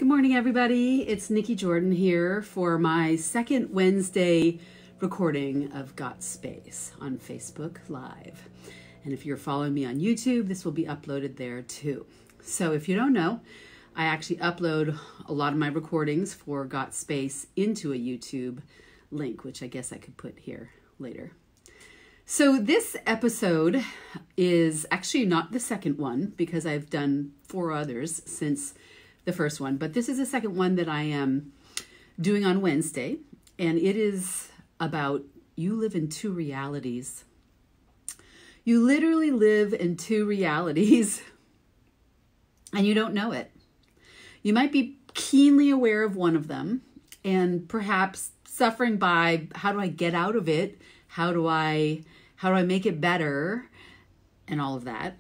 Good morning, everybody. It's Nikki Jordan here for my second Wednesday recording of Got Space on Facebook Live. And if you're following me on YouTube, this will be uploaded there too. So if you don't know, I actually upload a lot of my recordings for Got Space into a YouTube link, which I guess I could put here later. So this episode is actually not the second one because I've done 4 others since the first one, but this is the second one that I am doing on Wednesday, and it is about you live in 2 realities. You literally live in 2 realities and you don't know it. You might be keenly aware of one of them and perhaps suffering by how do I get out of it? How do I make it better? And all of that.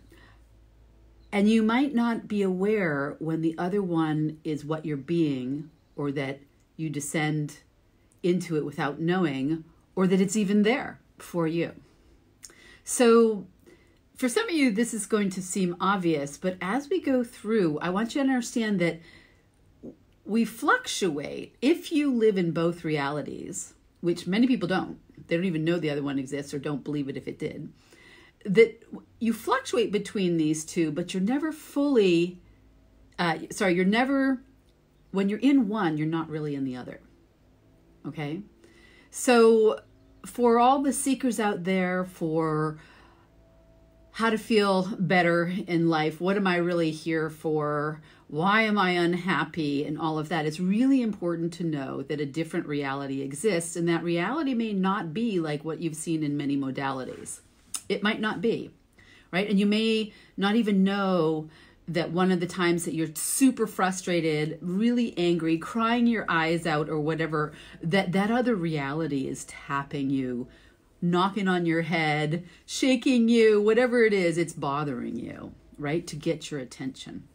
And you might not be aware when the other one is what you're being, or that you descend into it without knowing, or that it's even there for you. So for some of you, this is going to seem obvious, but as we go through, I want you to understand that we fluctuate. If you live in both realities, which many people don't, they don't even know the other one exists or don't believe it if it did, that you fluctuate between these 2, but you're never fully, you're never, when you're in one, you're not really in the other. Okay? So for all the seekers out there for how to feel better in life, what am I really here for? Why am I unhappy? And all of that, it's really important to know that a different reality exists, and that reality may not be like what you've seen in many modalities. It might not be, right? And you may not even know that one of the times that you're super frustrated, really angry, crying your eyes out or whatever, that other reality is tapping you, knocking on your head, shaking you, whatever it is, it's bothering you, right? To get your attention.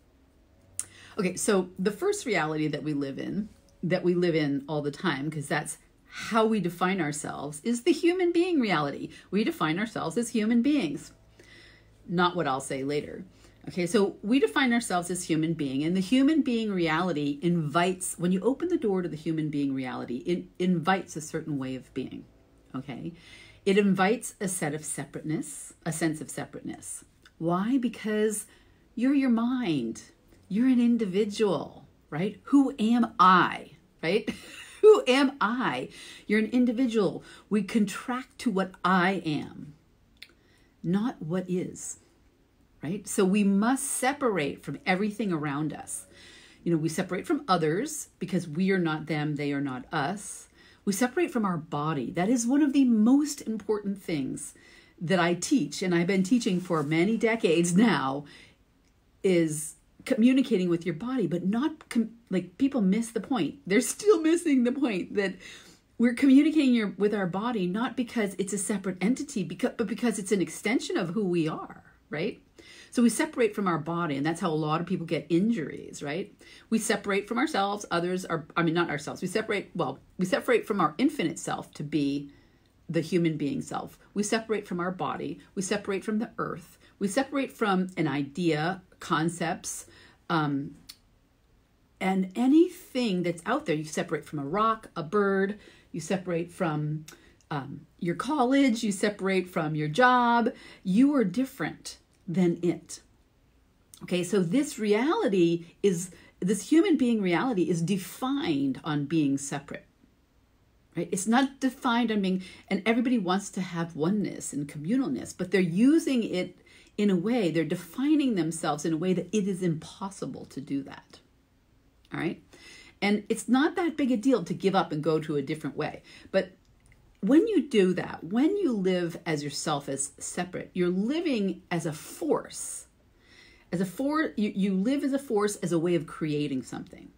Okay, so the first reality that we live in all the time, because that's how we define ourselves, is the human being reality. We define ourselves as human beings. Not what I'll say later. Okay, so we define ourselves as human being, and the human being reality invites, when you open the door to the human being reality, it invites a certain way of being. Okay? It invites a sense of separateness. Why? Because you're your mind. You're an individual, right? Who am I, right? Who am I? You're an individual. We contract to what I am, not what is, right? So we must separate from everything around us. You know, we separate from others because we are not them, they are not us. We separate from our body. That is one of the most important things that I teach, and I've been teaching for many decades now, is communicating with your body, but not like people miss the point. They're still missing the point that we're communicating with our body, not because it's a separate entity, but because it's an extension of who we are, right? So we separate from our body, and that's how a lot of people get injuries, right? We separate from ourselves. Not ourselves. We separate from our infinite self to be the human being self. We separate from our body. We separate from the earth. We separate from an idea, concepts, and anything that's out there. You separate from a rock, a bird, you separate from your college, you separate from your job. You are different than it. Okay, so this human being reality is defined on being separate. Right? It's not defined on being, and everybody wants to have oneness and communalness, but they're using it in a way, they're defining themselves in a way that it is impossible to do that. All right? And it's not that big a deal to give up and go to a different way. But when you do that, when you live as yourself as separate, you're living as a force. You live as a force, as a way of creating something.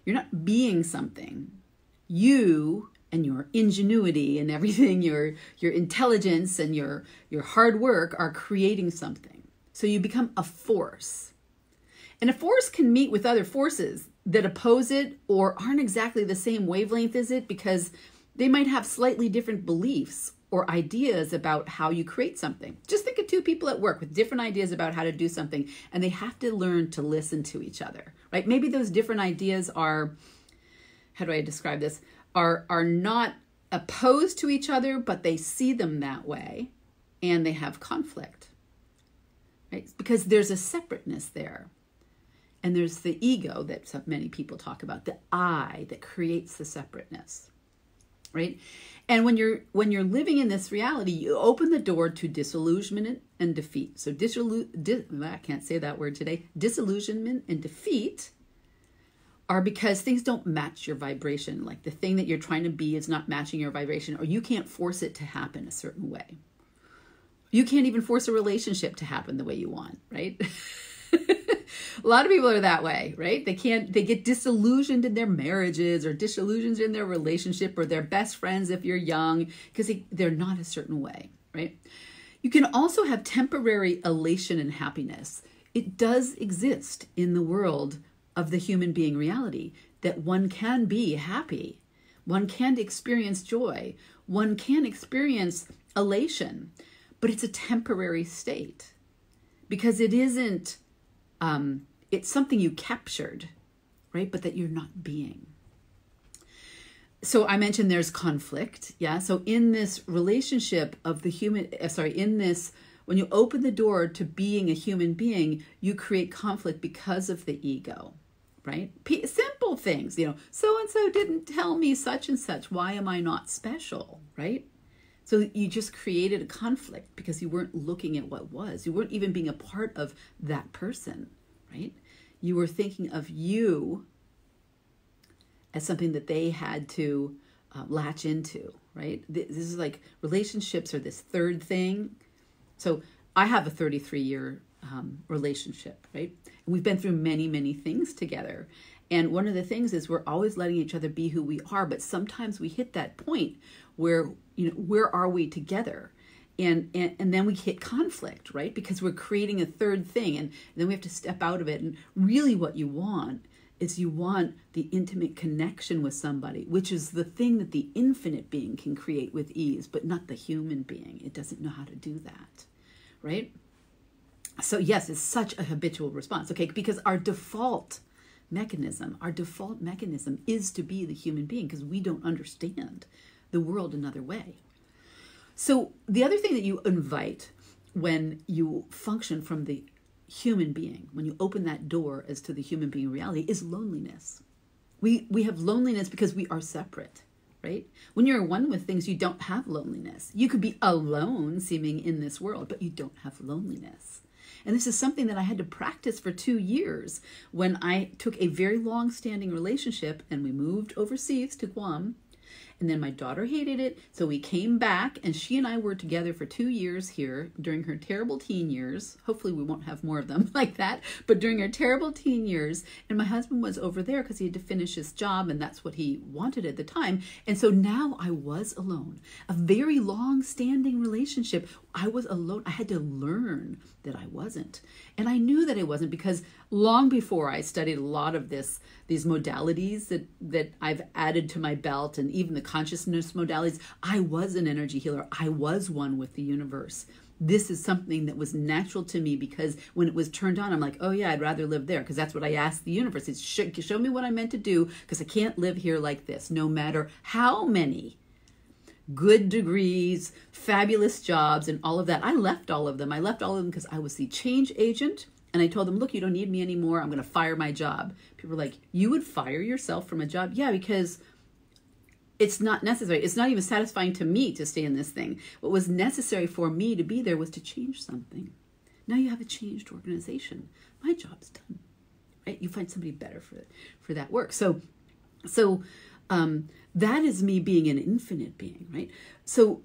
You're not being something. You and your ingenuity and everything, your intelligence and your hard work are creating something. So you become a force. And a force can meet with other forces that oppose it or aren't exactly the same wavelength as it, because they might have slightly different beliefs or ideas about how you create something. Just think of two people at work with different ideas about how to do something, and they have to learn to listen to each other, right? Maybe those different ideas are, how do I describe this, are not opposed to each other, but they see them that way, and they have conflict, right? Because there's a separateness there. And there's the ego that so many people talk about, the I that creates the separateness, right? And when you're living in this reality, you open the door to disillusionment and defeat. So I can't say that word today. Disillusionment and defeat are because things don't match your vibration. Like the thing that you're trying to be is not matching your vibration, or you can't force it to happen a certain way. You can't even force a relationship to happen the way you want, right? A lot of people are that way, right? They get disillusioned in their marriages or disillusioned in their relationship or their best friends if you're young, because they're not a certain way, right? You can also have temporary elation and happiness. It does exist in the world of the human being reality that one can be happy. One can experience joy. One can experience elation, but it's a temporary state because it isn't, it's something you captured, right? But that you're not being. So I mentioned there's conflict. Yeah. So in this relationship of the human, when you open the door to being a human being, you create conflict because of the ego, right? Simple things, so-and-so didn't tell me such and such. Why am I not special, right? So you just created a conflict because you weren't looking at what was. You weren't even being a part of that person, right? You were thinking of you as something that they had to latch into, right? This is like relationships are this third thing. So I have a 33-year relationship, right? And we've been through many, many things together. And one of the things is we're always letting each other be who we are, but sometimes we hit that point where, where are we together? And then we hit conflict, right? Because we're creating a third thing, and then we have to step out of it. And really what you want is you want the intimate connection with somebody, which is the thing that the infinite being can create with ease, but not the human being. It doesn't know how to do that, right? So yes, it's such a habitual response, okay? Because our default mechanism is to be the human being because we don't understand the world another way. So the other thing that you invite when you function from the human being, when you open that door as to the human being reality, is loneliness. We have loneliness because we are separate, right? When you're one with things, you don't have loneliness. You could be alone seeming in this world, but you don't have loneliness. And this is something that I had to practice for 2 years when I took a very long-standing relationship and we moved overseas to Guam. And then my daughter hated it, so we came back, and she and I were together for 2 years here during her terrible teen years. Hopefully we won't have more of them like that, but during her terrible teen years, and my husband was over there because he had to finish his job, and that's what he wanted at the time. And so now I was alone. A very long-standing relationship, I was alone. I had to learn that I wasn't. And I knew that I wasn't because long before I studied a lot of these modalities that I've added to my belt, and even the consciousness modalities, I was an energy healer. I was one with the universe. This is something that was natural to me because when it was turned on, I'm like, oh yeah, I'd rather live there, because that's what I asked the universe. It's show me what I'm meant to do, because I can't live here like this, no matter how many good degrees, fabulous jobs, and all of that. I left all of them. I left all of them because I was the change agent. And I told them, look, you don't need me anymore. I'm going to fire my job. People were like, you would fire yourself from a job? Yeah, because it's not necessary. It's not even satisfying to me to stay in this thing. What was necessary for me to be there was to change something. Now you have a changed organization. My job's done, right? You find somebody better for that work. So that is me being an infinite being, right? So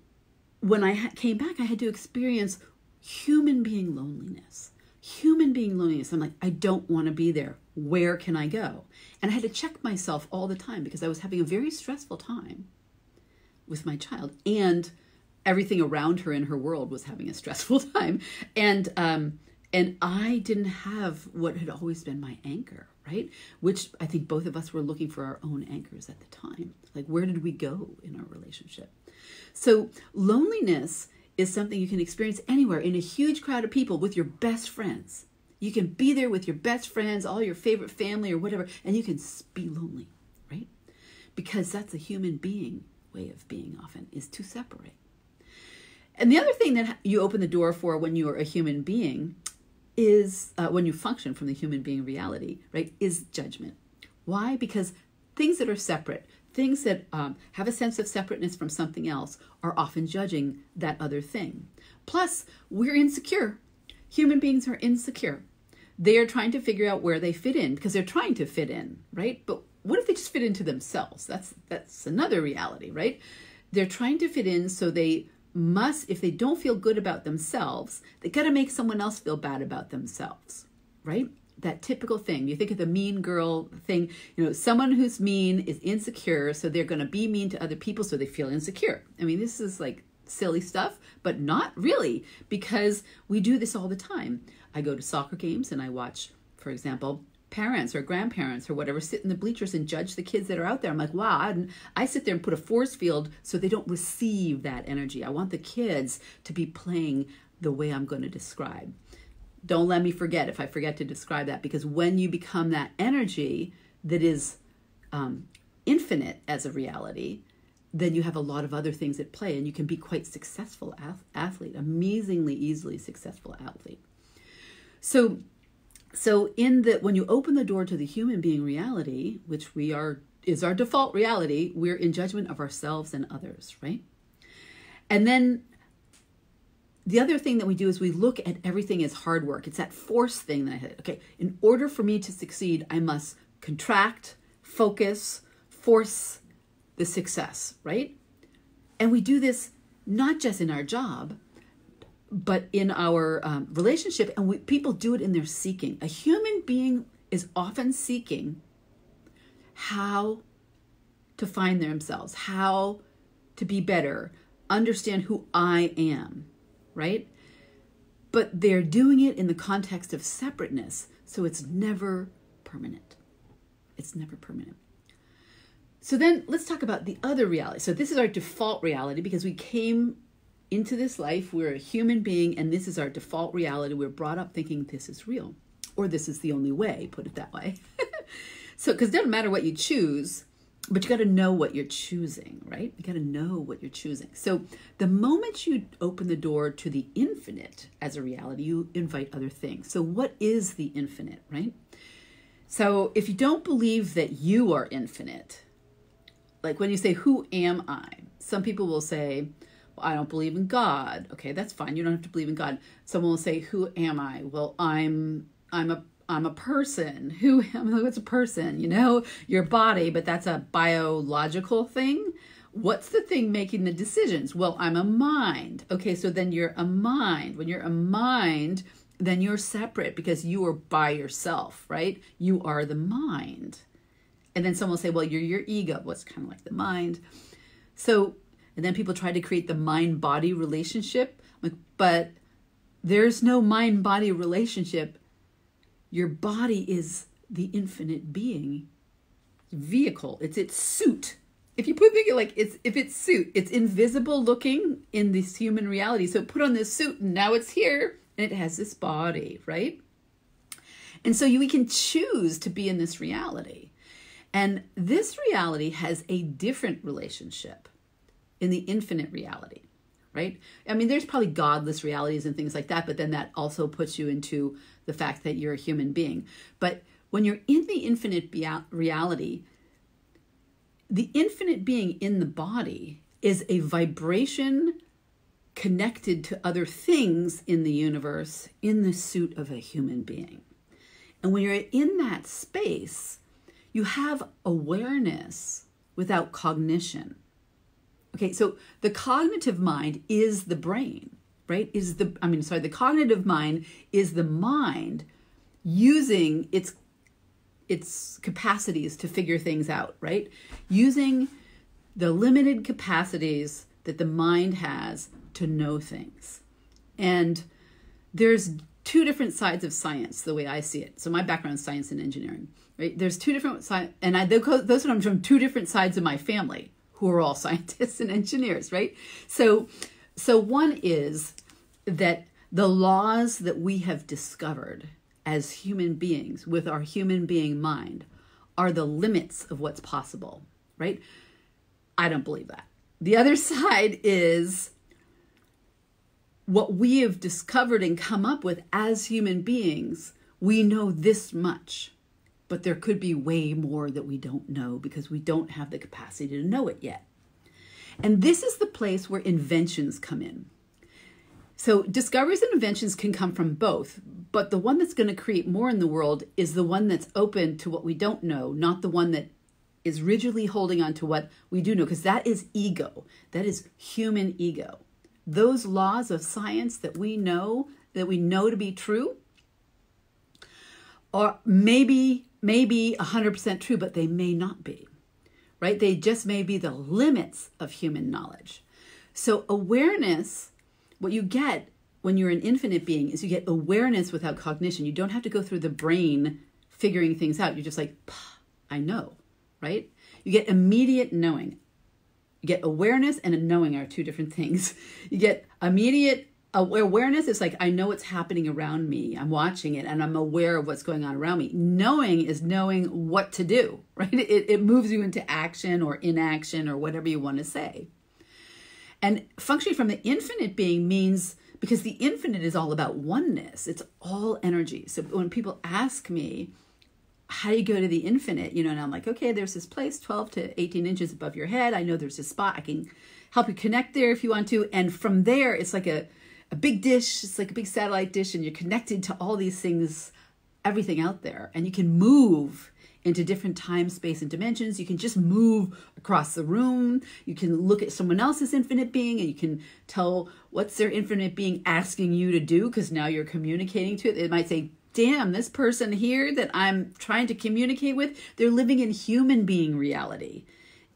when I came back, I had to experience human being loneliness. Human being loneliness. I'm like, I don't want to be there. Where can I go? And I had to check myself all the time because I was having a very stressful time with my child, and everything around her in her world was having a stressful time. And I didn't have what had always been my anchor, right? Which I think both of us were looking for our own anchors at the time. Like, where did we go in our relationship? So loneliness is something you can experience anywhere, in a huge crowd of people with your best friends. You can be there with your best friends, all your favorite family or whatever, and you can be lonely, right? Because that's a human being way of being often, is to separate. And the other thing that you open the door for when you're a human being is, when you function from the human being reality, right, is judgment. Why? Because things that are separate, things that have a sense of separateness from something else, are often judging that other thing. Plus, we're insecure. Human beings are insecure. They are trying to figure out where they fit in, because they're trying to fit in, right? But what if they just fit into themselves? That's another reality, right? They're trying to fit in, so they must, if they don't feel good about themselves, they got to make someone else feel bad about themselves, right? That typical thing. You think of the mean girl thing, someone who's mean is insecure, so they're going to be mean to other people so they feel insecure. I mean, this is like silly stuff, but not really, because we do this all the time. I go to soccer games and I watch, for example, parents or grandparents or whatever sit in the bleachers and judge the kids that are out there. I'm like, wow. And I sit there and put a force field so they don't receive that energy. I want the kids to be playing the way I'm going to describe. Don't let me forget if I forget to describe that, because when you become that energy that is infinite as a reality, then you have a lot of other things at play, and you can be quite successful athlete, amazingly easily successful athlete. So when you open the door to the human being reality, which is our default reality, we're in judgment of ourselves and others, right? And then the other thing that we do is we look at everything as hard work. It's that force thing that I had. Okay, in order for me to succeed, I must contract, focus, force the success, right? And we do this not just in our job, but in our relationship, and people do it in their seeking. A human being is often seeking how to find themselves, how to be better, understand who I am, right? But they're doing it in the context of separateness, so it's never permanent. It's never permanent. So then let's talk about the other reality. So this is our default reality, because we came into this life, we're a human being, and this is our default reality. We're brought up thinking this is real, or this is the only way, put it that way. So, because it doesn't matter what you choose, but you got to know what you're choosing, right? You got to know what you're choosing. So the moment you open the door to the infinite as a reality, you invite other things. So what is the infinite, right? So if you don't believe that you are infinite, like when you say, who am I? Some people will say, well, I don't believe in God. Okay, that's fine. You don't have to believe in God. Someone will say, who am I? Well, I'm a person. Who am I? What's a person? Your body, but that's a biological thing. What's the thing making the decisions? Well, I'm a mind. Okay, so then you're a mind. When you're a mind, then you're separate, because you are by yourself, right? You are the mind. And then someone will say, well, you're your ego. Well, it's kind of like the mind. So, and then people try to create the mind-body relationship. I'm like, but there's no mind-body relationship. Your body is the infinite being vehicle. It's its suit. If you put it like if it's suit, it's invisible looking in this human reality. So put on this suit and now it's here and it has this body, right? And so we can choose to be in this reality. And this reality has a different relationship in the infinite reality, right? I mean, there's probably godless realities and things like that, but then that also puts you into the fact that you're a human being. But when you're in the infinite reality, the infinite being in the body is a vibration connected to other things in the universe in the suit of a human being. And when you're in that space, you have awareness without cognition. Okay, so the cognitive mind is the brain, right? The cognitive mind is the mind using its capacities to figure things out, right? Using the limited capacities that the mind has to know things. And there's two different sides of science, the way I see it. So my background is science and engineering, right? There's two different sides, and those are from two different sides of my family who are all scientists and engineers, right? So one is that the laws that we have discovered as human beings with our human being mind are the limits of what's possible, right? I don't believe that. The other side is what we have discovered and come up with as human beings. We know this much, but there could be way more that we don't know because we don't have the capacity to know it yet. And this is the place where inventions come in. So discoveries and inventions can come from both, but the one that's going to create more in the world is the one that's open to what we don't know, not the one that is rigidly holding on to what we do know, because that is ego. That is human ego. Those laws of science that we know to be true are maybe 100% true, but they may not be, right? They just may be the limits of human knowledge. So awareness, what you get when you're an infinite being is you get awareness without cognition. You don't have to go through the brain figuring things out. You're just like, I know, right? You get immediate knowing. You get awareness and a knowing are two different things. You get immediate awareness. It's like, I know what's happening around me. I'm watching it and I'm aware of what's going on around me. Knowing is knowing what to do, right? It moves you into action or inaction or whatever you want to say. And functioning from the infinite being means, because the infinite is all about oneness. It's all energy. So when people ask me, how do you go to the infinite? And I'm like, okay, there's this place 12 to 18 inches above your head. I know there's a spot. I can help you connect there if you want to. And from there, it's like a big dish. It's like a big satellite dish, and you're connected to all these things, everything out there. And you can move into different time, space, and dimensions. You can just move across the room. You can look at someone else's infinite being, and you can tell what's their infinite being asking you to do, because now you're communicating to it. It might say, damn, this person here that I'm trying to communicate with, they're living in human being reality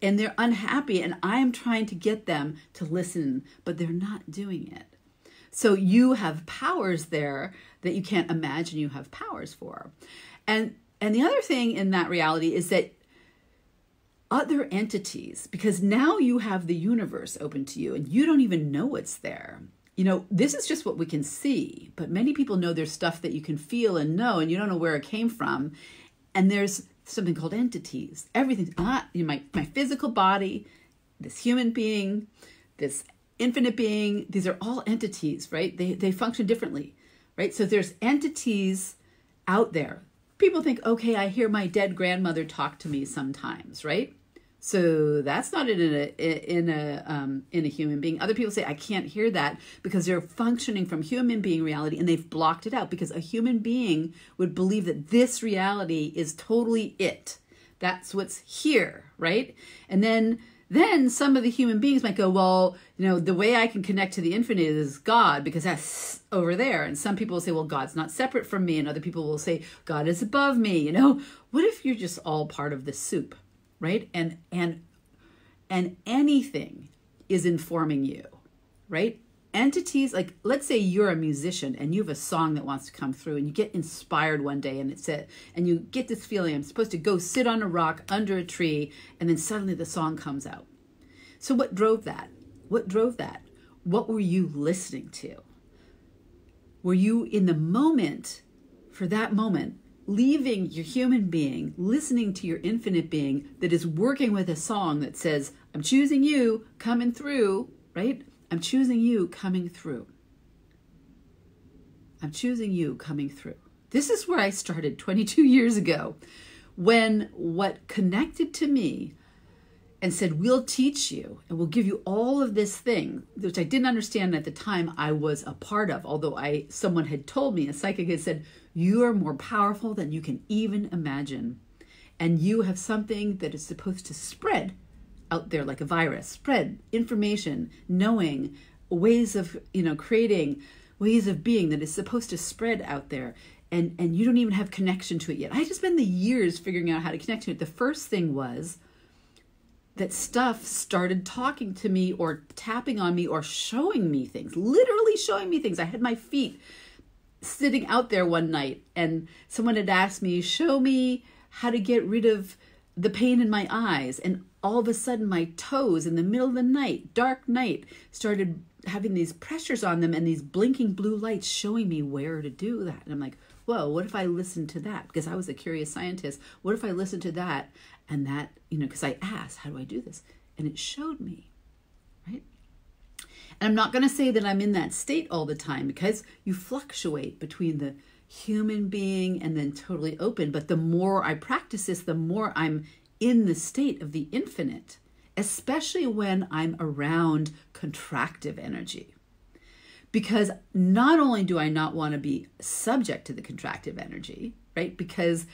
and they're unhappy, and I'm trying to get them to listen, but they're not doing it. So you have powers there that you can't imagine you have powers for. And the other thing in that reality is that other entities, because now you have the universe open to you and you don't even know it's there. This is just what we can see, but many people know there's stuff that you can feel and know, and you don't know where it came from. And there's something called entities. Everything's my physical body, this human being, this infinite being. These are all entities, right? They function differently, right? So there's entities out there. People think, okay, I hear my dead grandmother talk to me sometimes, right? So that's not in a human being. Other people say, I can't hear that because they're functioning from human being reality and they've blocked it out, because a human being would believe that this reality is totally it. That's what's here, right? And then some of the human beings might go, well, the way I can connect to the infinite is God, because that's over there. And some people will say, well, God's not separate from me. And other people will say, God is above me. What if you're just all part of the soup? Right? And anything is informing you, right? Entities, like, let's say you're a musician and you have a song that wants to come through and you get inspired one day and you get this feeling, I'm supposed to go sit on a rock under a tree, and then suddenly the song comes out. So what drove that? What were you listening to? Were you in the moment, for that moment, leaving your human being, listening to your infinite being that is working with a song that says, I'm choosing you coming through, right? I'm choosing you coming through. I'm choosing you coming through. This is where I started 22 years ago, when what connected to me and said, we'll teach you and we'll give you all of this thing, which I didn't understand at the time I was a part of, although someone had told me, a psychic had said, you are more powerful than you can even imagine. And you have something that is supposed to spread out there like a virus, spread information, knowing, ways of, creating, ways of being that is supposed to spread out there. And you don't even have connection to it yet. I just spent the years figuring out how to connect to it. The first thing was that stuff started talking to me or tapping on me or showing me things, literally showing me things. I had my feet sitting out there one night and someone had asked me, show me how to get rid of the pain in my eyes. And all of a sudden my toes in the middle of the night, dark night, started having these pressures on them and these blinking blue lights showing me where to do that. And I'm like, whoa, what if I listened to that? Because I was a curious scientist. What if I listened to that and that, because I asked, how do I do this? And it showed me, right? And I'm not going to say that I'm in that state all the time, because you fluctuate between the human being and then totally open. But the more I practice this, the more I'm in the state of the infinite, especially when I'm around contractive energy. Because not only do I not want to be subject to the contractive energy, right? Because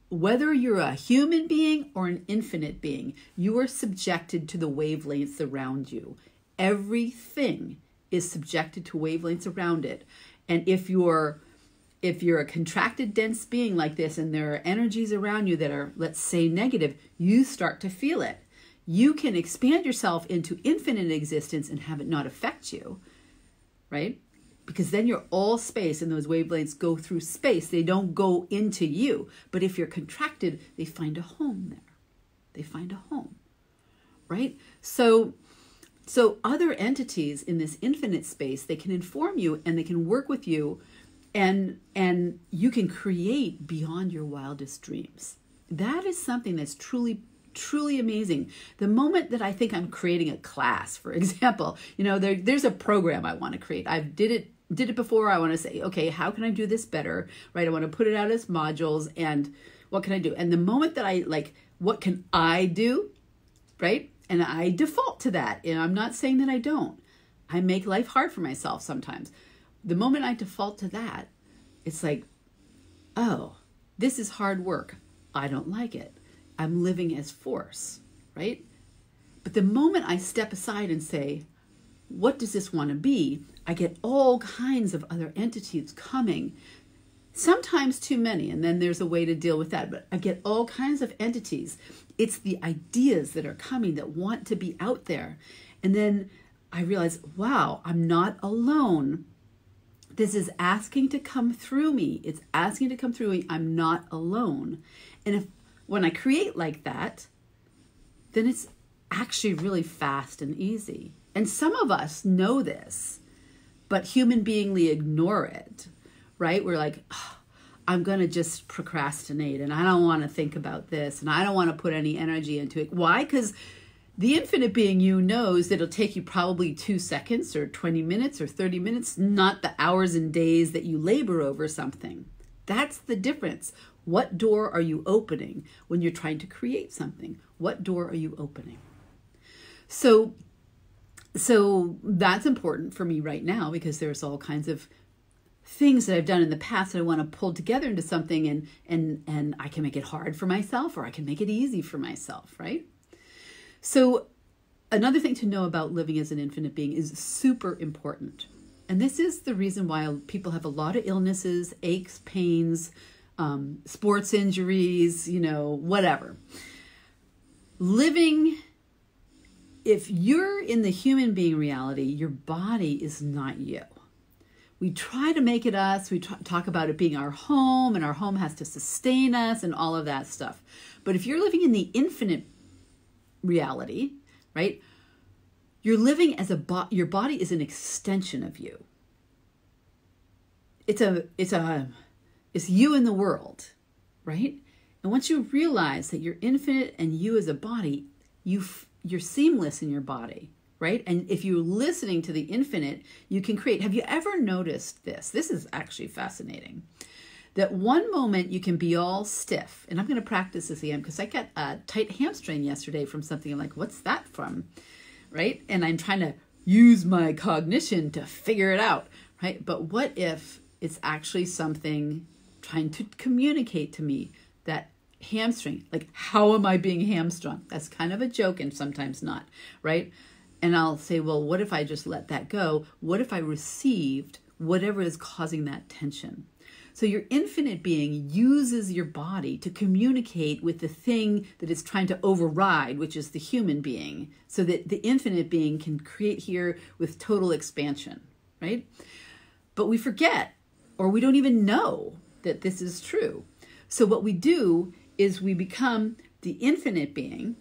whether you're a human being or an infinite being, you are subjected to the wavelengths around you. Everything is subjected to wavelengths around it. And if you're a contracted, dense being like this, and there are energies around you that are, let's say, negative, you start to feel it. You can expand yourself into infinite existence and have it not affect you, right? Because then you're all space, and those wavelengths go through space. They don't go into you. But if you're contracted, they find a home there. They find a home, right? So other entities in this infinite space, they can inform you and they can work with you, and you can create beyond your wildest dreams. That is something that's truly, truly amazing. The moment that I think I'm creating a class, for example, there's a program I want to create. I did it before. I want to say, okay, how can I do this better, right? I want to put it out as modules, and what can I do? And the moment that I what can I do, right? And I default to that. And I'm not saying that I don't. I make life hard for myself sometimes. The moment I default to that, it's like, oh, this is hard work. I don't like it. I'm living as force, right? But the moment I step aside and say, what does this want to be? I get all kinds of other entities coming, sometimes too many, and then there's a way to deal with that. But I get all kinds of entities. It's the ideas that are coming that want to be out there. And then I realize, wow, I'm not alone. This is asking to come through me. It's asking to come through me. I'm not alone. And when I create like that, then it's actually really fast and easy. And some of us know this, but human beingly ignore it, right? We're like, oh, I'm going to just procrastinate, and I don't want to think about this, and I don't want to put any energy into it. Why? Because the infinite being knows that it'll take you probably 2 seconds or 20 minutes or 30 minutes, not the hours and days that you labor over something. That's the difference. What door are you opening when you're trying to create something? What door are you opening? So that's important for me right now, because there's all kinds of things that I've done in the past that I want to pull together into something, and I can make it hard for myself, or I can make it easy for myself, right? So another thing to know about living as an infinite being is super important. And this is the reason why people have a lot of illnesses, aches, pains, sports injuries, whatever. If you're in the human being reality, your body is not you. We try to make it us. We talk about it being our home, and our home has to sustain us and all of that stuff. But if you're living in the infinite reality, right, you're living as your body is an extension of you. It's you in the world, right? And once you realize that you're infinite and you as a body, you're seamless in your body, right? And if you're listening to the infinite, you can create. Have you ever noticed this? This is actually fascinating. That one moment you can be all stiff. And I'm going to practice this again, because I got a tight hamstring yesterday from something. I'm like, what's that from? Right? And I'm trying to use my cognition to figure it out, right? But what if it's actually something trying to communicate to me that hamstring, like, how am I being hamstrung? That's kind of a joke, and sometimes not, right? And I'll say, well, what if I just let that go? What if I received whatever is causing that tension? So your infinite being uses your body to communicate with the thing that it's trying to override, which is the human being, so that the infinite being can create here with total expansion, right? But we forget or we don't even know that this is true. So what we do is we become the infinite being.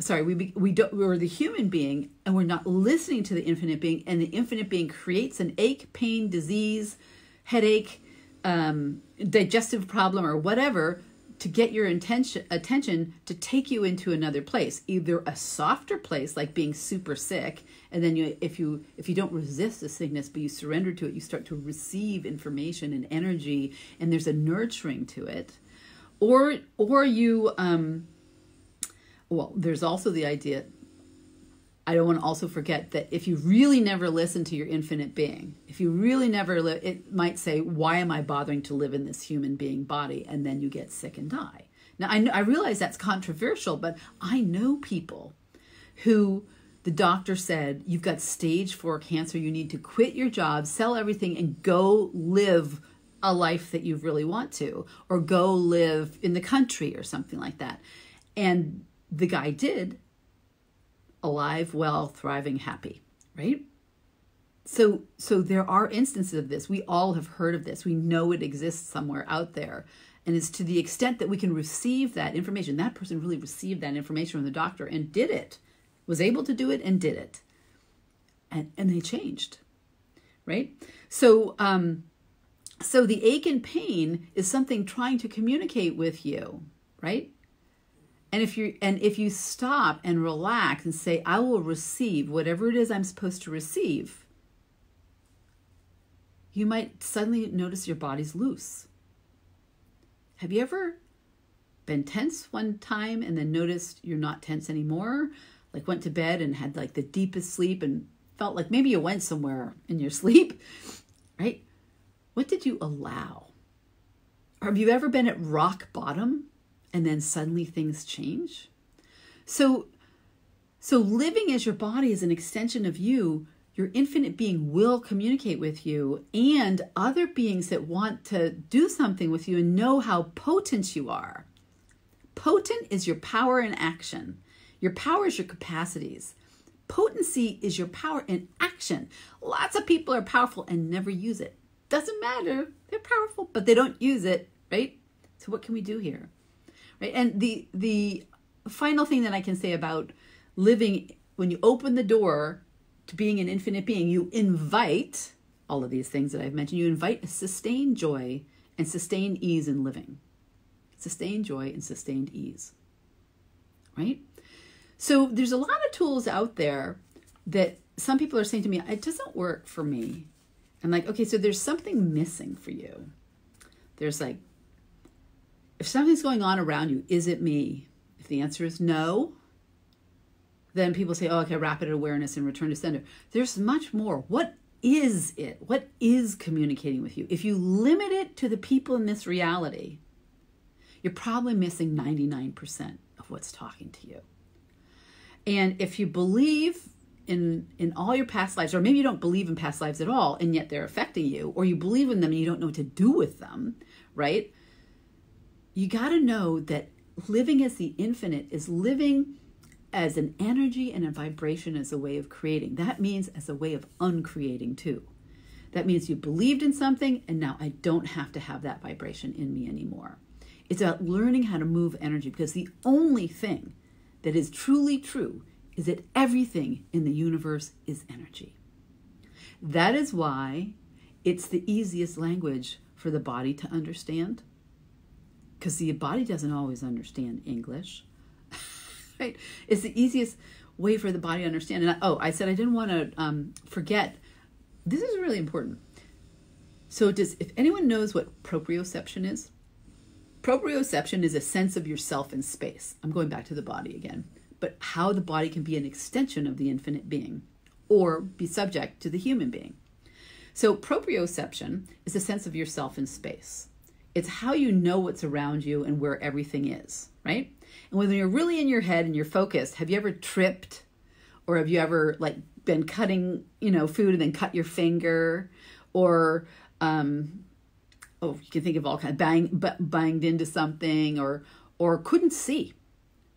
Sorry, we're the human being, and we're not listening to the infinite being, and the infinite being creates an ache, pain, disease, headache, digestive problem, or whatever, to get your attention to take you into another place, either a softer place like being super sick, and then if you don't resist the sickness but you surrender to it, you start to receive information and energy, and there's a nurturing to it, or you well, there's also the idea, I don't want to also forget that if you really never listen to your infinite being, if you really never it might say, why am I bothering to live in this human being body? And then you get sick and die. Now, I realize that's controversial, but I know people who the doctor said, you've got stage 4 cancer, you need to quit your job, sell everything, and go live a life that you really want to, or go live in the country or something like that. And the guy did. Alive, well, thriving, happy, right? So there are instances of this. We all have heard of this. We know it exists somewhere out there. And it's to the extent that we can receive that information. That person really received that information from the doctor and did it, was able to do it and did it. And they changed, right? So the ache and pain is something trying to communicate with you, right? And if you stop and relax and say, I will receive whatever it is I'm supposed to receive, you might suddenly notice your body's loose. Have you ever been tense one time and then noticed you're not tense anymore? Like went to bed and had like the deepest sleep and felt like maybe you went somewhere in your sleep, right? What did you allow? Or have you ever been at rock bottom and then suddenly things change? So living as your body is an extension of you, your infinite being will communicate with you and other beings that want to do something with you and know how potent you are. Potent is your power in action. Your power is your capacities. Potency is your power in action. Lots of people are powerful and never use it. Doesn't matter. They're powerful, but they don't use it, right? So what can we do here? Right? And the final thing that I can say about living, when you open the door to being an infinite being, you invite all of these things that I've mentioned. You invite a sustained joy and sustained ease in living. Sustained joy and sustained ease. Right? So there's a lot of tools out there that some people are saying to me, it doesn't work for me. I'm like, okay, so there's something missing for you. There's like, if something's going on around you, is it me? If the answer is no, then people say, oh, okay, rapid awareness and return to center. There's much more. What is it? What is communicating with you? If you limit it to the people in this reality, you're probably missing 99% of what's talking to you. And if you believe in all your past lives, or maybe you don't believe in past lives at all, and yet they're affecting you, or you believe in them and you don't know what to do with them, right? You got to know that living as the infinite is living as an energy and a vibration as a way of creating. That means as a way of uncreating too. That means you believed in something and now I don't have to have that vibration in me anymore. It's about learning how to move energy, because the only thing that is truly true is that everything in the universe is energy. That is why it's the easiest language for the body to understand, because the body doesn't always understand English, right? It's the easiest way for the body to understand. And I said I didn't want to forget, this is really important. So if anyone knows what proprioception is, proprioception is a sense of yourself in space. I'm going back to the body again, but how the body can be an extension of the infinite being or be subject to the human being. So proprioception is a sense of yourself in space. It's how you know what's around you and where everything is, right? And when you're really in your head and you're focused, have you ever tripped, or have you ever like been cutting, food and then cut your finger, or you can think of all kinds, banged into something, or couldn't see,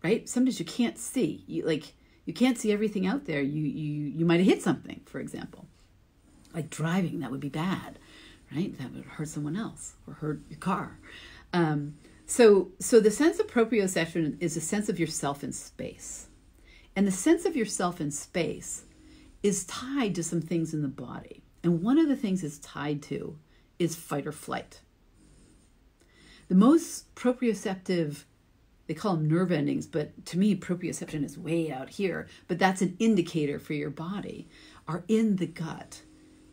right? Sometimes you can't see. You can't see everything out there. You might have hit something, for example. Like driving, that would be bad, right? That would hurt someone else or hurt your car. So the sense of proprioception is a sense of yourself in space. And the sense of yourself in space is tied to some things in the body. And one of the things it's tied to is fight or flight. The most proprioceptive, they call them nerve endings, but to me, proprioception is way out here, but that's an indicator for your body, are in the gut,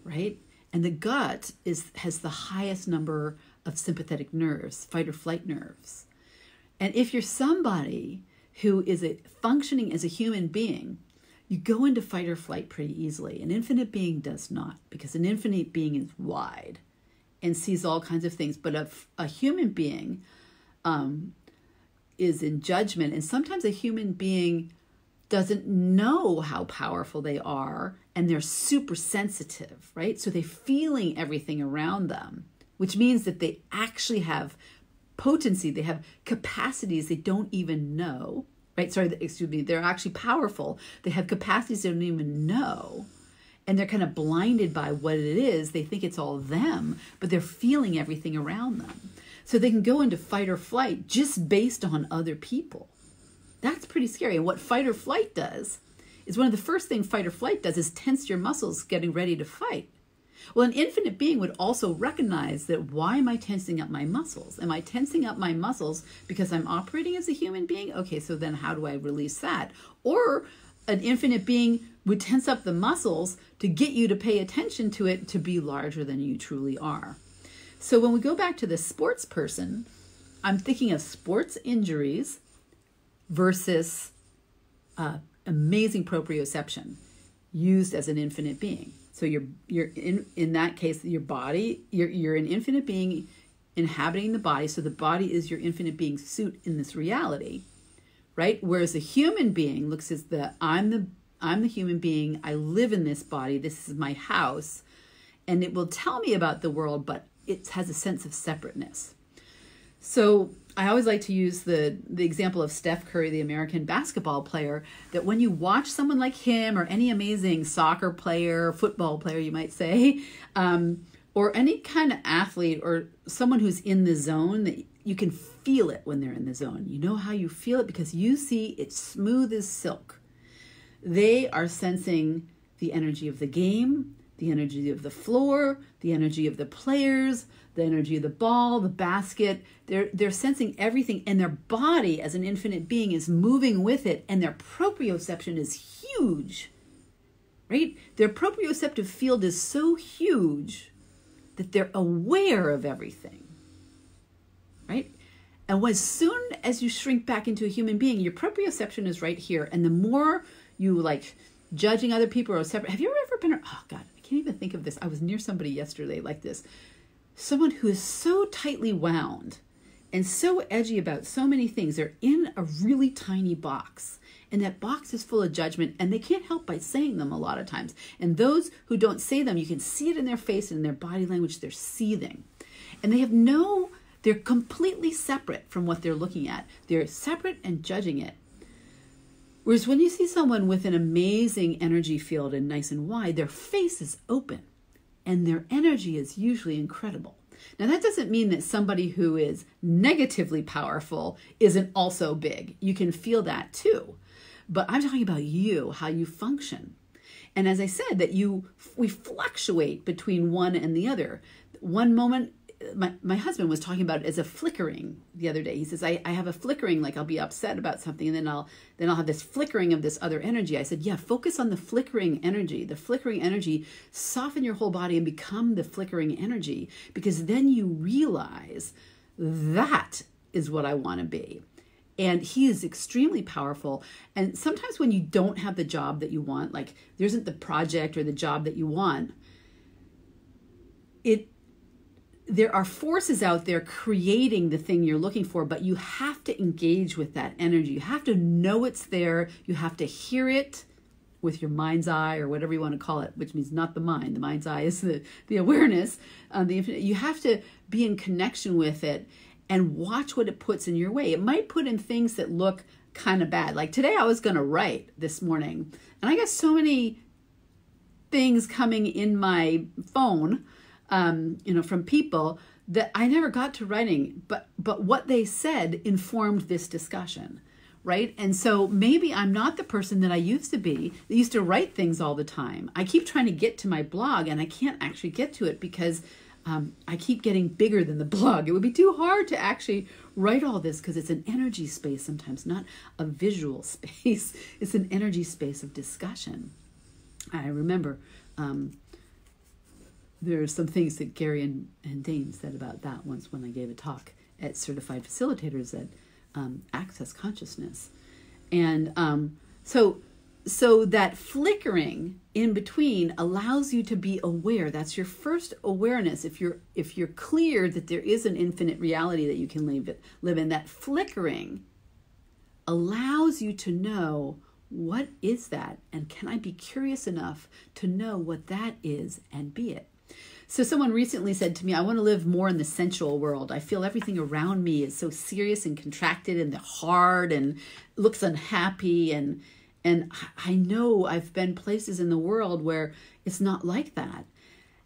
right? And the gut has the highest number of sympathetic nerves, fight or flight nerves. And if you're somebody who is functioning as a human being, you go into fight or flight pretty easily. An infinite being does not, because an infinite being is wide and sees all kinds of things. But a human being is in judgment, and sometimes a human being doesn't know how powerful they are, and they're super sensitive, right? So they're feeling everything around them, which means that they actually have potency, they have capacities they don't even know, right? They're actually powerful. They have capacities they don't even know, and they're kind of blinded by what it is. They think it's all them, but they're feeling everything around them. So they can go into fight or flight just based on other people. That's pretty scary. And what fight or flight does is one of the first things fight or flight does is tense your muscles getting ready to fight. Well, an infinite being would also recognize that, why am I tensing up my muscles? Am I tensing up my muscles because I'm operating as a human being? Okay, so then how do I release that? Or an infinite being would tense up the muscles to get you to pay attention to it, to be larger than you truly are. So when we go back to the sports person, I'm thinking of sports injuries versus amazing proprioception used as an infinite being. So you're in that case, your body, you're an infinite being inhabiting the body. So the body is your infinite being suit in this reality, right? Whereas a human being looks as I'm the human being. I live in this body. This is my house, and it will tell me about the world, but it has a sense of separateness. So I always like to use the example of Steph Curry, the American basketball player, that when you watch someone like him, or any amazing soccer player, football player, you might say, or any kind of athlete or someone who's in the zone, that you can feel it when they're in the zone. You know how you feel it because you see it's smooth as silk. They are sensing the energy of the game, the energy of the floor, the energy of the players, the energy of the ball, the basket. They're sensing everything, and their body as an infinite being is moving with it, and their proprioception is huge, right? Their proprioceptive field is so huge that they're aware of everything, right? And as soon as you shrink back into a human being, your proprioception is right here. And the more you like judging other people or separate, have you ever been, oh God, I can't even think of this. I was near somebody yesterday like this. Someone who is so tightly wound and so edgy about so many things. They're in a really tiny box, and that box is full of judgment, and they can't help by saying them a lot of times. And those who don't say them, you can see it in their face and in their body language. They're seething, and they're completely separate from what they're looking at. They're separate and judging it. Whereas when you see someone with an amazing energy field and nice and wide, their face is open, and their energy is usually incredible. Now, that doesn't mean that somebody who is negatively powerful isn't also big. You can feel that too. But I'm talking about you, how you function. And as I said, that we fluctuate between one and the other. One moment, my husband was talking about it as a flickering the other day. He says, I have a flickering, like I'll be upset about something, and then I'll have this flickering of this other energy. I said, yeah, focus on the flickering energy. The flickering energy, soften your whole body and become the flickering energy, because then you realize that is what I want to be. And he is extremely powerful. And sometimes when you don't have the job that you want, like there isn't the project or the job that you want, there are forces out there creating the thing you're looking for, but you have to engage with that energy. You have to know it's there. You have to hear it with your mind's eye, or whatever you want to call it, which means not the mind. The mind's eye is the awareness, the infinite. You have to be in connection with it and watch what it puts in your way. It might put in things that look kind of bad. Like today I was going to write this morning, and I got so many things coming in my phone from people that I never got to writing, but what they said informed this discussion, right? And so maybe I'm not the person that I used to be, that used to write things all the time. I keep trying to get to my blog and I can't actually get to it because I keep getting bigger than the blog. It would be too hard to actually write all this because it's an energy space sometimes, not a visual space. It's an energy space of discussion. I remember there are some things that Gary and Dane said about that once when I gave a talk at Certified Facilitators at Access Consciousness. And so that flickering in between allows you to be aware. That's your first awareness. If you're clear that there is an infinite reality that you can live in, that flickering allows you to know, what is that? And can I be curious enough to know what that is and be it? So someone recently said to me, I want to live more in the sensual world. I feel everything around me is so serious and contracted and hard and looks unhappy. And I know I've been places in the world where it's not like that.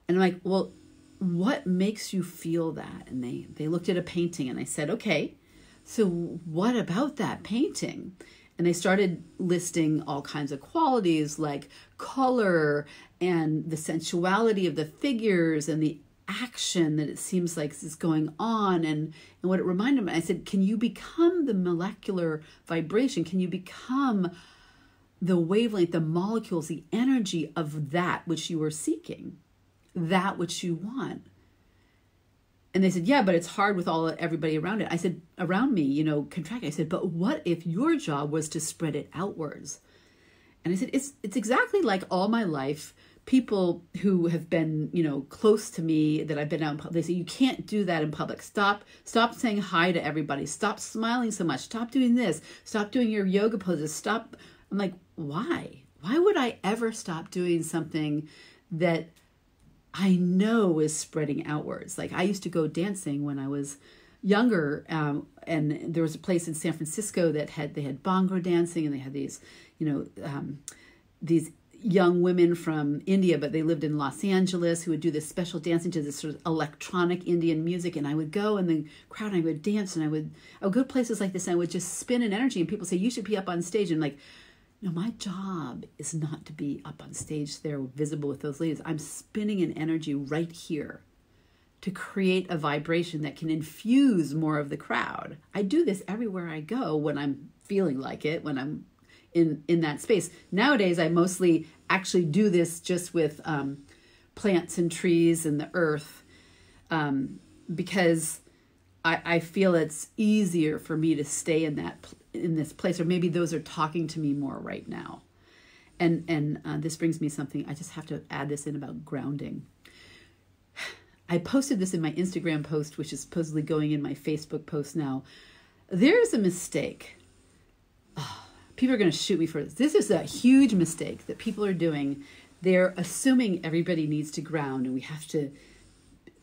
And I'm like, well, what makes you feel that? And they looked at a painting and I said, okay, so what about that painting? And they started listing all kinds of qualities like color and the sensuality of the figures and the action that it seems like is going on. And what it reminded me, I said, can you become the molecular vibration? Can you become the wavelength, the molecules, the energy of that which you are seeking, that which you want? And they said, yeah, but it's hard with everybody around it. I said, around me, contracting. I said, but what if your job was to spread it outwards? And I said, it's exactly like all my life, people who have been, close to me that I've been out in public, they say, you can't do that in public. Stop saying hi to everybody. Stop smiling so much. Stop doing this. Stop doing your yoga poses. Stop. I'm like, why? Why would I ever stop doing something that I know is spreading outwards? Like I used to go dancing when I was younger, and there was a place in San Francisco that they had bongo dancing, and they had these, these young women from India, but they lived in Los Angeles, who would do this special dancing to this sort of electronic Indian music. And I would go in the crowd and I would dance, and I would go to places like this and I would just spin in energy. And people say, you should be up on stage. And like, no, my job is not to be up on stage there visible with those ladies. I'm spinning an energy right here to create a vibration that can infuse more of the crowd. I do this everywhere I go when I'm feeling like it, when I'm in that space. Nowadays, I mostly actually do this just with plants and trees and the earth, because I feel it's easier for me to stay in this place, or maybe those are talking to me more right now. And this brings me something, I just have to add this in about grounding. I posted this in my Instagram post, which is supposedly going in my Facebook post now. There's a mistake. Oh, people are going to shoot me for this. This is a huge mistake that people are doing. They're assuming everybody needs to ground, and we have to.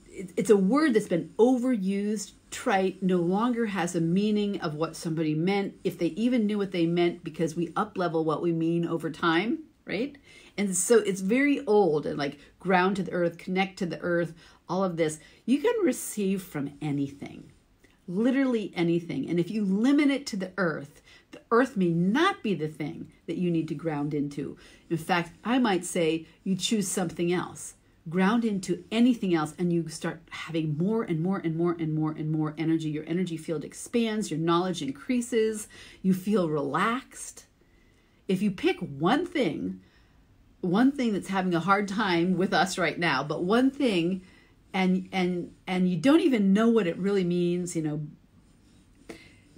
It's a word that's been overused, trite, no longer has a meaning of what somebody meant, if they even knew what they meant, because we up-level what we mean over time, right? And so it's very old, and like ground to the earth, connect to the earth, all of this. You can receive from anything, literally anything. And if you limit it to the earth may not be the thing that you need to ground into. In fact, I might say you choose something else. Ground into anything else, and you start having more and more and more and more and more energy. Your energy field expands, your knowledge increases, you feel relaxed. If you pick one thing that's having a hard time with us right now, but one thing, and you don't even know what it really means,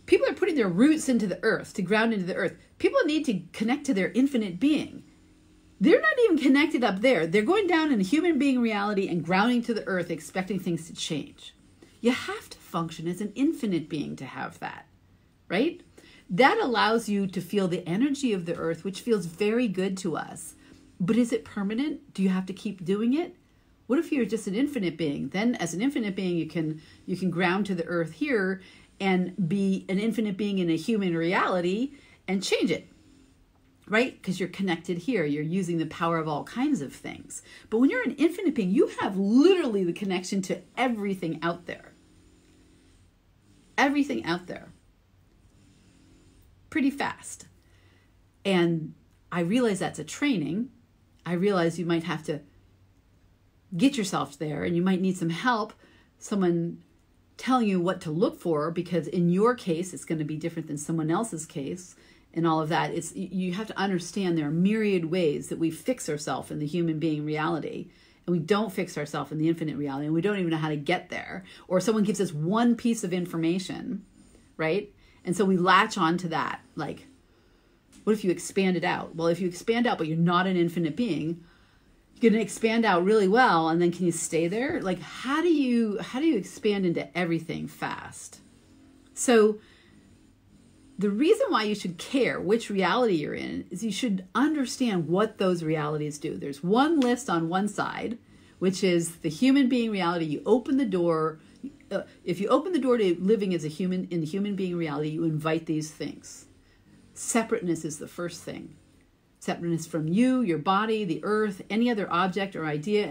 people are putting their roots into the earth, to ground into the earth. People need to connect to their infinite being. They're not even connected up there. They're going down in a human being reality and grounding to the earth, expecting things to change. You have to function as an infinite being to have that, right? That allows you to feel the energy of the earth, which feels very good to us. But is it permanent? Do you have to keep doing it? What if you're just an infinite being? Then as an infinite being, you can ground to the earth here and be an infinite being in a human reality and change it. right? Because you're connected here. You're using the power of all kinds of things. But when you're an infinite being, you have literally the connection to everything out there. Everything out there. Pretty fast. And I realize that's a training. I realize you might have to get yourself there, and you might need some help, someone telling you what to look for, because in your case, it's going to be different than someone else's case. And all of that, you have to understand there are myriad ways that we fix ourselves in the human being reality, and we don't fix ourselves in the infinite reality, and we don't even know how to get there. Or someone gives us one piece of information, right? And so we latch on to that. Like, what if you expand it out? Well, if you expand out, but you're not an infinite being, you're going to expand out really well, and then can you stay there? Like, how do you expand into everything fast? So the reason why you should care which reality you're in is you should understand what those realities do. There's one list on one side, which is the human being reality. You open the door. If you open the door to living as a human in the human being reality, you invite these things. Separateness is the first thing. Separateness from you, your body, the earth, any other object or idea,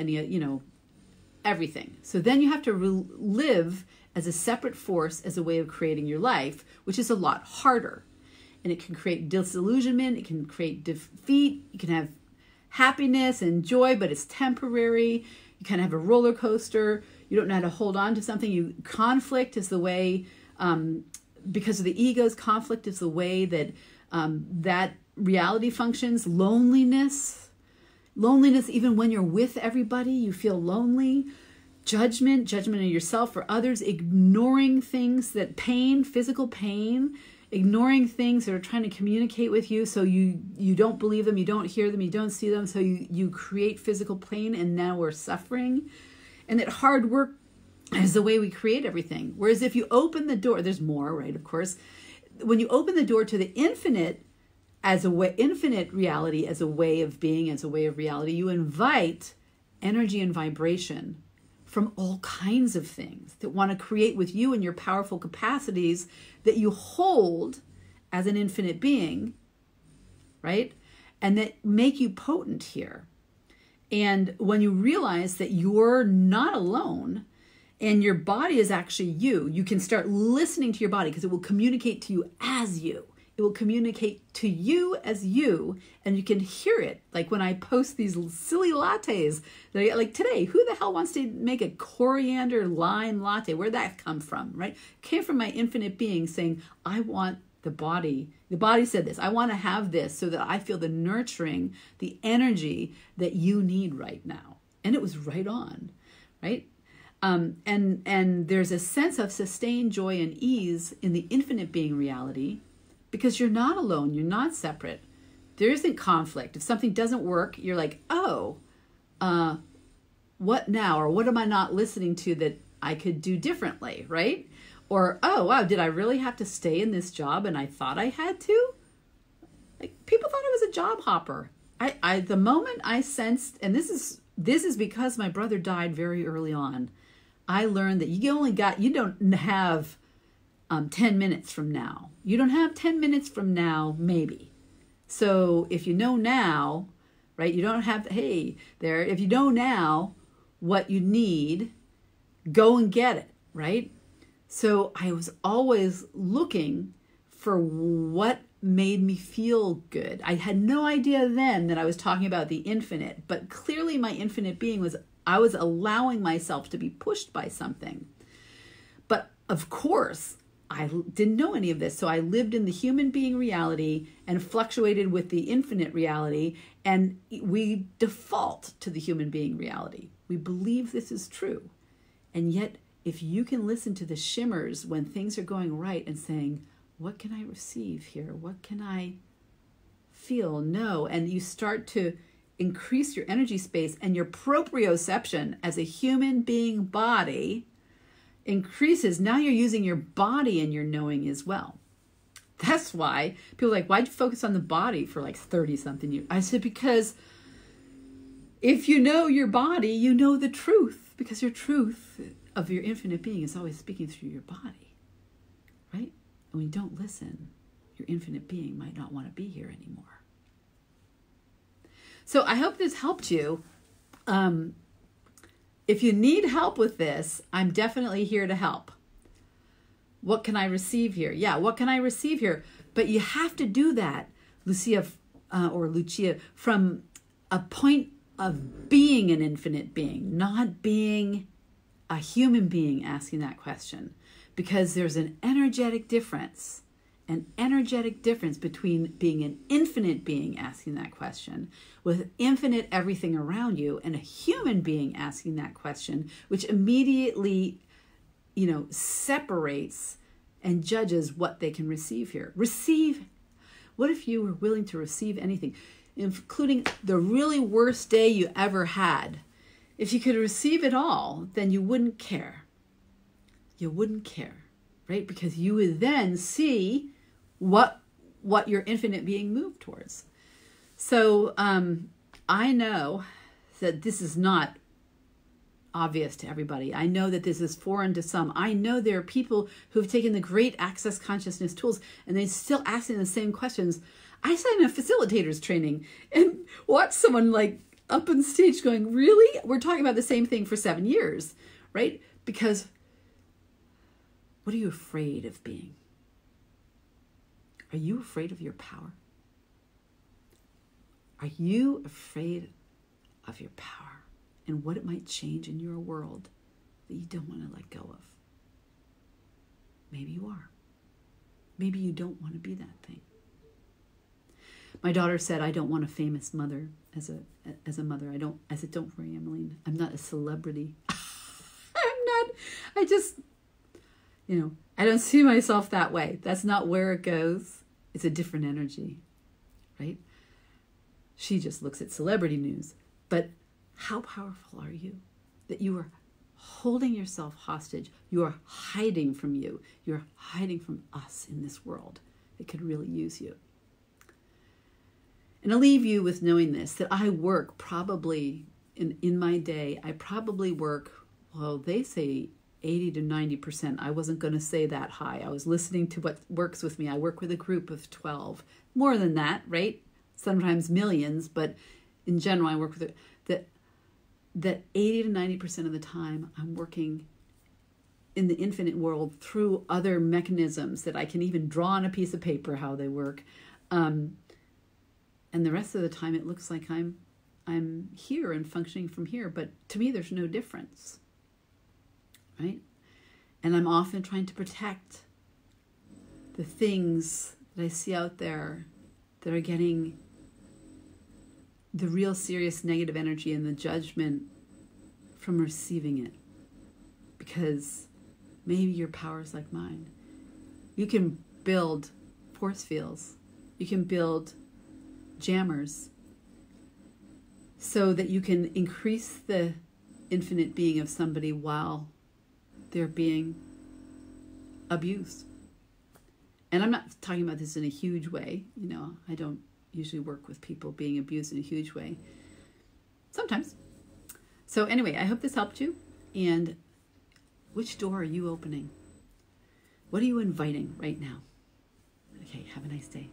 everything. So then you have to live as a separate force as a way of creating your life, which is a lot harder. And it can create disillusionment, it can create defeat, you can have happiness and joy, but it's temporary. You kind of have a roller coaster. You don't know how to hold on to something. Conflict is the way, because of the ego's conflict is the way that that reality functions. Loneliness, even when you're with everybody, you feel lonely. Judgment of yourself or others, ignoring things physical pain, ignoring things that are trying to communicate with you, so you don't believe them, you don't hear them, you don't see them, so you create physical pain, and now we're suffering. And that hard work is the way we create everything. Whereas if you open the door, there's more, right, of course. When you open the door to the infinite infinite reality as a way of being, as a way of reality, you invite energy and vibration from all kinds of things that want to create with you and your powerful capacities that you hold as an infinite being, right? And that make you potent here. And when you realize that you're not alone and your body is actually you can start listening to your body, because it will communicate to you as you. It will communicate to you as you, and you can hear it. Like when I post these silly lattes, like today, who the hell wants to make a coriander lime latte? Where'd that come from, right? It came from my infinite being saying, I want the body. The body said this, I want to have this so that I feel the nurturing, the energy that you need right now. And it was right on, right? And there's a sense of sustained joy and ease in the infinite being reality, because you're not alone, you're not separate. There isn't conflict. If something doesn't work, you're like, oh, what now? Or what am I not listening to that I could do differently, right? Or, oh, wow, did I really have to stay in this job and I thought I had to? Like, people thought I was a job hopper. The moment I sensed, and this is because my brother died very early on, I learned that you don't have 10 minutes from now. You don't have 10 minutes from now, maybe. So if you know now, right, you don't have, if you know now what you need, go and get it, right? So I was always looking for what made me feel good. I had no idea then that I was talking about the infinite, but clearly my infinite being I was allowing myself to be pushed by something. But of course, I didn't know any of this. So I lived in the human being reality and fluctuated with the infinite reality. And we default to the human being reality. We believe this is true. And yet, if you can listen to the shimmers when things are going right and saying, what can I receive here? What can I feel? No. And you start to increase your energy space, and your proprioception as a human being body increases. Now you're using your body in your knowing as well. That's why people are like, why'd you focus on the body for like 30 something years? I said, because if you know your body, you know the truth, because your truth of your infinite being is always speaking through your body, right? And when you don't listen, your infinite being might not want to be here anymore. So I hope this helped you. If you need help with this, I'm definitely here to help. What can I receive here? Yeah, what can I receive here? But you have to do that, Lucia, from a point of being an infinite being, not being a human being asking that question. Because there's an energetic difference between being an infinite being asking that question with infinite everything around you and a human being asking that question, which immediately, separates and judges what they can receive here. Receive. What if you were willing to receive anything, including the really worst day you ever had? If you could receive it all, then you wouldn't care. You wouldn't care, right? Because you would then see what your infinite being moved towards. So I know that this is not obvious to everybody. I know that this is foreign to some. I know there are people who've taken the great access consciousness tools and they're still asking the same questions. I sat in a facilitator's training and watched someone like up on stage going, really? We're talking about the same thing for 7 years, right? Because what are you afraid of being? Are you afraid of your power? Are you afraid of your power and what it might change in your world that you don't want to let go of? Maybe you are. Maybe you don't want to be that thing. My daughter said, I don't want a famous mother as a mother. I said, don't worry, Emmeline. I'm not a celebrity. I don't see myself that way. That's not where it goes. It's a different energy, right? She just looks at celebrity news. But how powerful are you that you are holding yourself hostage? You are hiding from you. You're hiding from us in this world that could really use you. And I'll leave you with knowing this, that I work probably, in my day, I probably work, well, they say 80 to 90%. I wasn't going to say that high. I was listening to what works with me. I work with a group of 12. More than that, right? Sometimes millions, but in general, I work with that 80 to 90% of the time, I'm working in the infinite world through other mechanisms that I can even draw on a piece of paper how they work. And the rest of the time, it looks like I'm here and functioning from here. But to me, there's no difference, right? And I'm often trying to protect the things that I see out there that are getting the real serious negative energy and the judgment from receiving it. Because maybe your power is like mine. You can build force fields. You can build jammers so that you can increase the infinite being of somebody while they're being abused. And I'm not talking about this in a huge way. I don't usually work with people being abused in a huge way. Sometimes. So anyway, I hope this helped you. And which door are you opening? What are you inviting right now? Okay, have a nice day.